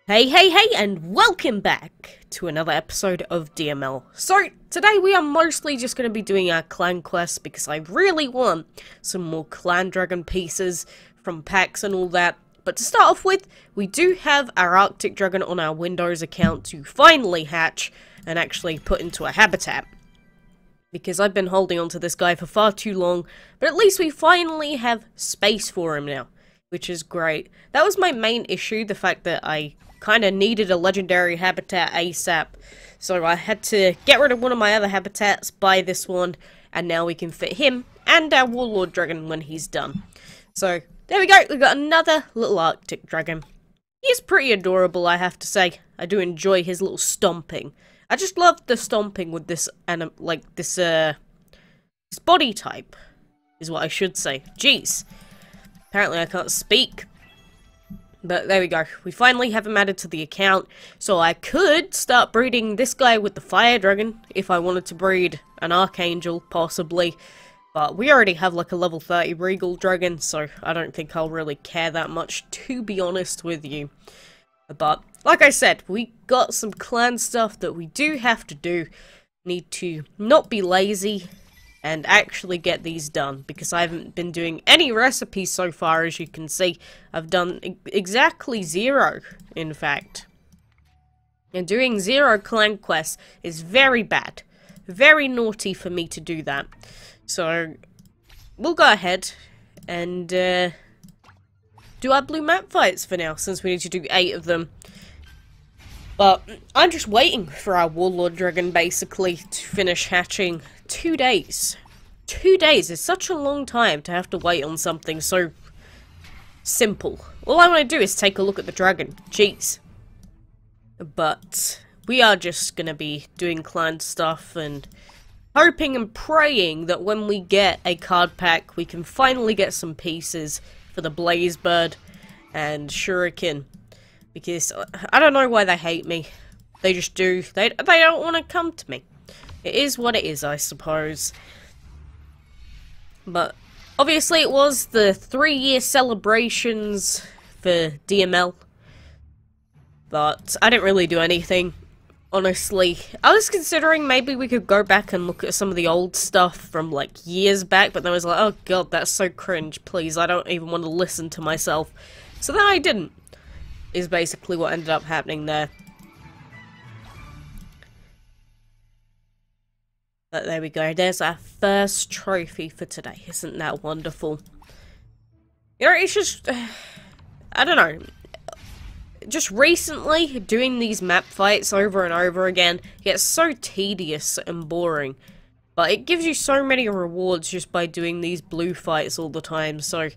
Hey, and welcome back to another episode of DML. So, today we are mostly just going to be doing our clan quests because I really want some more clan dragon pieces from packs and all that. But to start off with, we do have our Arctic dragon on our Windows account to finally hatch and actually put into a habitat. Because I've been holding on to this guy for far too long, but at least we finally have space for him now, which is great. That was my main issue, the fact that I kind of needed a legendary habitat ASAP, so I had to get rid of one of my other habitats, buy this one, and now we can fit him and our warlord dragon when he's done. So there we go, we got another little Arctic dragon. He's pretty adorable, I have to say. I do enjoy his little stomping. I just love the stomping with this this body type is what I should say. Jeez, apparently I can't speak. But there we go. We finally have him added to the account. So I could start breeding this guy with the fire dragon if I wanted to breed an archangel, possibly. But we already have like a level 30 regal dragon, so I don't think I'll really care that much, to be honest with you. But like I said, we got some clan stuff that we do have to do. Need to not be lazy and actually get these done, because I haven't been doing any recipes so far. As you can see, I've done exactly 0, in fact. And doing 0 clan quests is very bad. Very naughty for me to do that. So, we'll go ahead and do our blue map fights for now, since we need to do 8 of them. But I'm just waiting for our warlord dragon, basically, to finish hatching. 2 days. 2 days is such a long time to have to wait on something so simple. All I want to do is take a look at the dragon. Jeez. But we are just going to be doing clan stuff and hoping and praying that when we get a card pack, we can finally get some pieces for the Blaze Bird and Shuriken. Because I don't know why they hate me. They just do. They don't want to come to me. It is what it is, I suppose. But obviously it was the 3-year celebrations for DML. But I didn't really do anything, honestly. I was considering maybe we could go back and look at some of the old stuff from like years back, but then I was like, oh god, that's so cringe, please, I don't even want to listen to myself. So then I didn't, is basically what ended up happening there. But there we go, there's our first trophy for today. Isn't that wonderful? You know, it's just, I don't know. Just recently, doing these map fights over and over again gets so tedious and boring. But it gives you so many rewards just by doing these blue fights all the time. So, you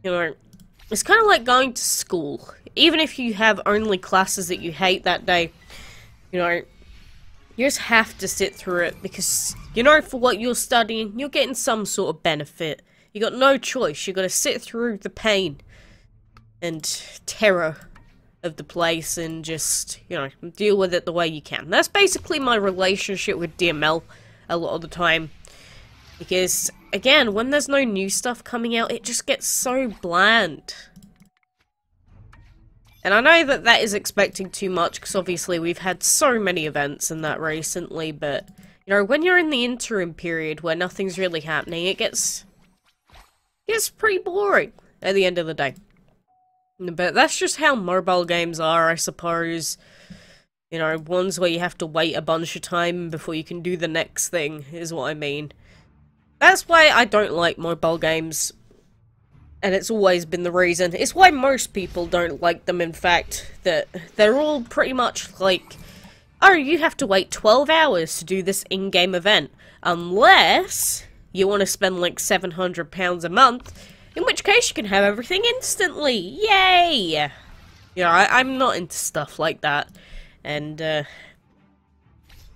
know, it's kind of like going to school. Even if you have only classes that you hate that day, you know, you just have to sit through it, because, you know, for what you're studying, you're getting some sort of benefit. You got no choice. You got to sit through the pain and terror of the place and just, you know, deal with it the way you can. That's basically my relationship with DML a lot of the time. Because, again, when there's no new stuff coming out, it just gets so bland. And I know that that is expecting too much, because obviously we've had so many events and that recently, but, you know, when you're in the interim period where nothing's really happening, it gets pretty boring at the end of the day. But that's just how mobile games are, I suppose. You know, ones where you have to wait a bunch of time before you can do the next thing, is what I mean. That's why I don't like mobile games. And it's always been the reason. It's why most people don't like them, in fact. That they're all pretty much like, oh, you have to wait 12 hours to do this in-game event. Unless you want to spend like £700 a month, in which case you can have everything instantly. Yay! You know, I'm not into stuff like that. And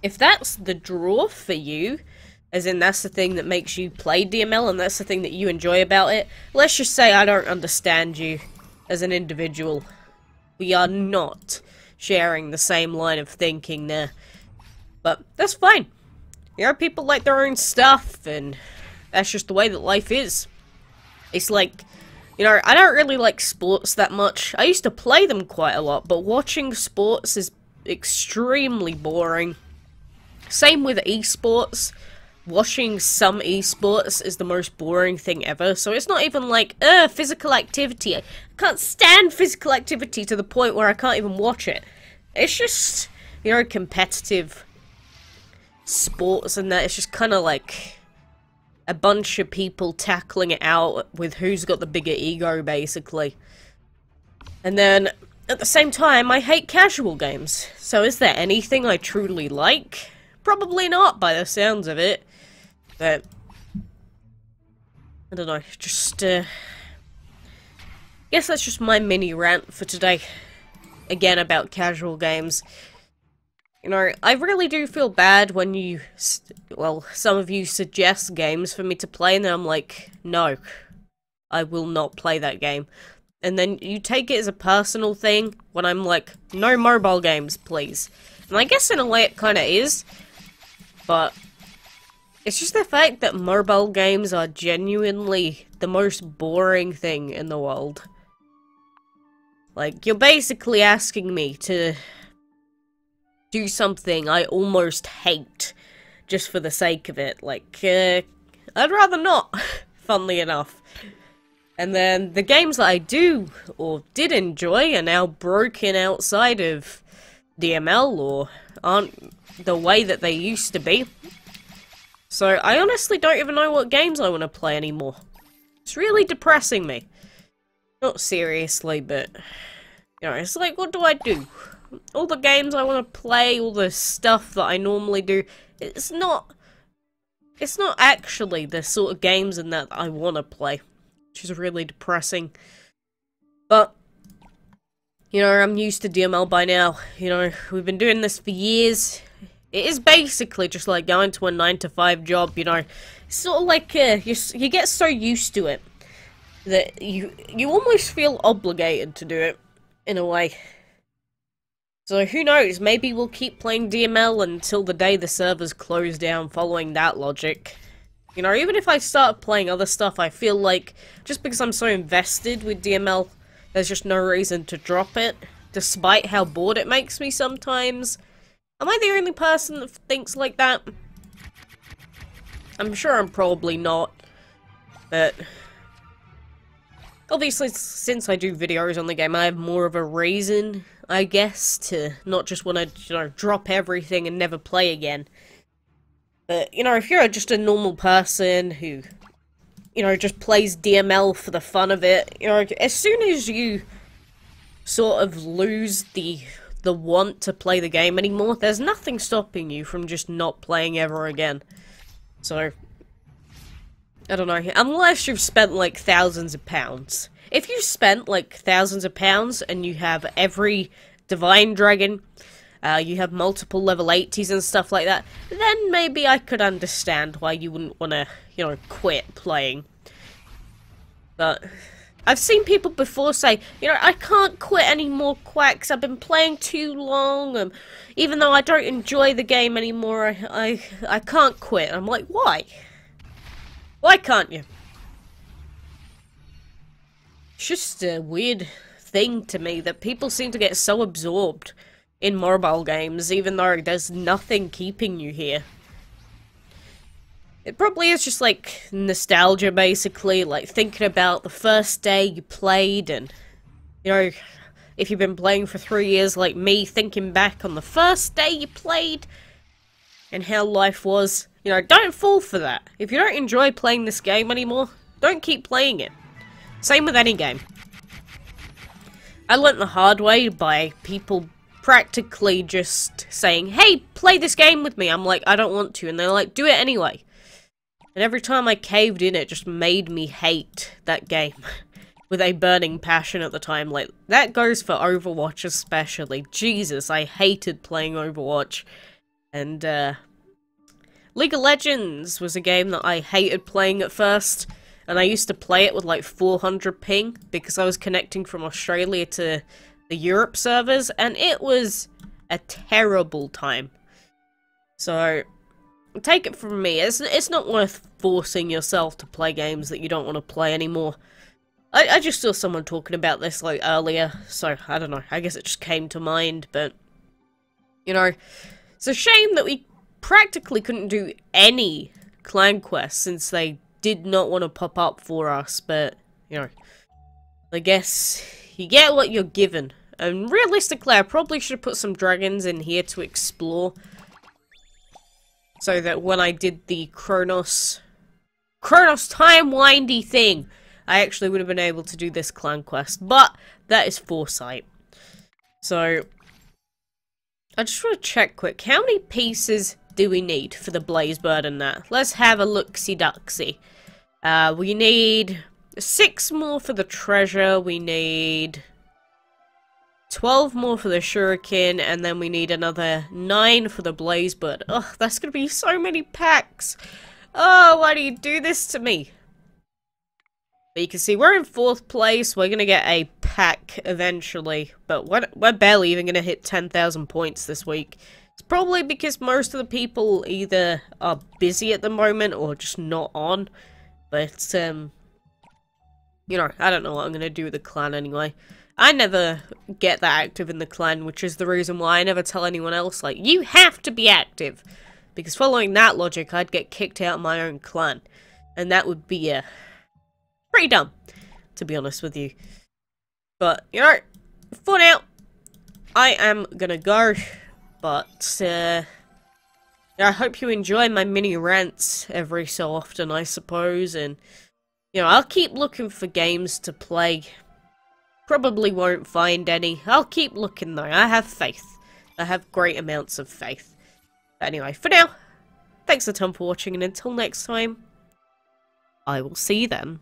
if that's the draw for you, as in that's the thing that makes you play DML and that's the thing that you enjoy about it, let's just say I don't understand you as an individual. We are not sharing the same line of thinking there. But that's fine. You know, people like their own stuff, and that's just the way that life is. It's like, You know, I don't really like sports that much. I used to play them quite a lot, but watching sports is extremely boring. Same with esports. Watching some esports is the most boring thing ever, so it's not even like, physical activity. I can't stand physical activity to the point where I can't even watch it. It's just, you know, competitive sports and that. It's just kind of like a bunch of people tackling it out with who's got the bigger ego, basically. And then, at the same time, I hate casual games. So is there anything I truly like? Probably not, by the sounds of it. But I don't know, just, guess that's just my mini rant for today. Again, about casual games. You know, I really do feel bad when you, well, some of you suggest games for me to play, and then I'm like, no, I will not play that game. And then you take it as a personal thing, when I'm like, no mobile games, please. And I guess in a way it kinda is, but it's just the fact that mobile games are genuinely the most boring thing in the world. Like, you're basically asking me to do something I almost hate just for the sake of it. Like, I'd rather not, funnily enough. And then the games that I do or did enjoy are now broken outside of DML or aren't the way that they used to be. So I honestly don't even know what games I want to play anymore. It's really depressing me. Not seriously, but you know, it's like, what do I do? All the games I want to play, all the stuff that I normally do, it's not actually the sort of games in that I want to play, which is really depressing. But, you know, I'm used to DML by now. You know, we've been doing this for years. It is basically just like going to a 9-to-5 job, you know. It's sort of like, you get so used to it that you almost feel obligated to do it, in a way. So who knows, maybe we'll keep playing DML until the day the servers close down following that logic. You know, even if I start playing other stuff, I feel like, just because I'm so invested with DML, there's just no reason to drop it, despite how bored it makes me sometimes. Am I the only person that thinks like that? I'm sure I'm probably not, but obviously since I do videos on the game, I have more of a reason, I guess, to not just want to, you know, drop everything and never play again. But, you know, if you're just a normal person who, you know, just plays DML for the fun of it, you know, as soon as you sort of lose the want to play the game anymore, there's nothing stopping you from just not playing ever again. So, I don't know, unless you've spent like thousands of pounds. If you spent like thousands of pounds and you have every Divine Dragon, you have multiple level 80s and stuff like that, then maybe I could understand why you wouldn't want to, you know, quit playing. But I've seen people before say, you know, I can't quit any more quacks, I've been playing too long, even though I don't enjoy the game anymore, I can't quit. I'm like, why? Why can't you? It's just a weird thing to me that people seem to get so absorbed in mobile games, even though there's nothing keeping you here. It probably is just like nostalgia, basically, like thinking about the first day you played, and, you know, if you've been playing for 3 years like me, thinking back on the first day you played and how life was. You know, don't fall for that. If you don't enjoy playing this game anymore, don't keep playing it. Same with any game. I learnt the hard way by people practically just saying, hey, play this game with me. I'm like, I don't want to. And they're like, do it anyway. And every time I caved in, it just made me hate that game. With a burning passion at the time. Like, that goes for Overwatch especially. Jesus, I hated playing Overwatch. And, League of Legends was a game that I hated playing at first, and I used to play it with like 400 ping because I was connecting from Australia to the Europe servers, and it was a terrible time. So, take it from me, it's not worth forcing yourself to play games that you don't want to play anymore. I just saw someone talking about this, like, earlier, so, I don't know, I guess it just came to mind, but, you know, it's a shame that we practically couldn't do any clan quests since they did not want to pop up for us, but, you know, I guess you get what you're given. And realistically, I probably should have put some dragons in here to explore, so that when I did the Kronos time-windy thing, I actually would have been able to do this clan quest, but that is foresight. So, I just want to check quick, how many pieces do we need for the blaze bird and that? Let's have a look-see-ducksy. We need 6 more for the treasure, we need 12 more for the shuriken, and then we need another 9 for the blaze bird. Ugh, that's gonna be so many packs. Oh, why do you do this to me? But you can see we're in 4th place. We're gonna get a pack eventually, but we're barely even gonna hit 10,000 points this week. It's probably because most of the people either are busy at the moment or just not on. But, you know, I don't know what I'm gonna do with the clan anyway. I never get that active in the clan, which is the reason why I never tell anyone else, like, you have to be active. Because following that logic, I'd get kicked out of my own clan. And that would be, pretty dumb, to be honest with you. But, you know, for now, I am gonna go. But, yeah, I hope you enjoy my mini rants every so often, I suppose. And, you know, I'll keep looking for games to play. Probably won't find any. I'll keep looking, though. I have faith. I have great amounts of faith. But anyway, for now, thanks a ton for watching, and until next time, I will see you then.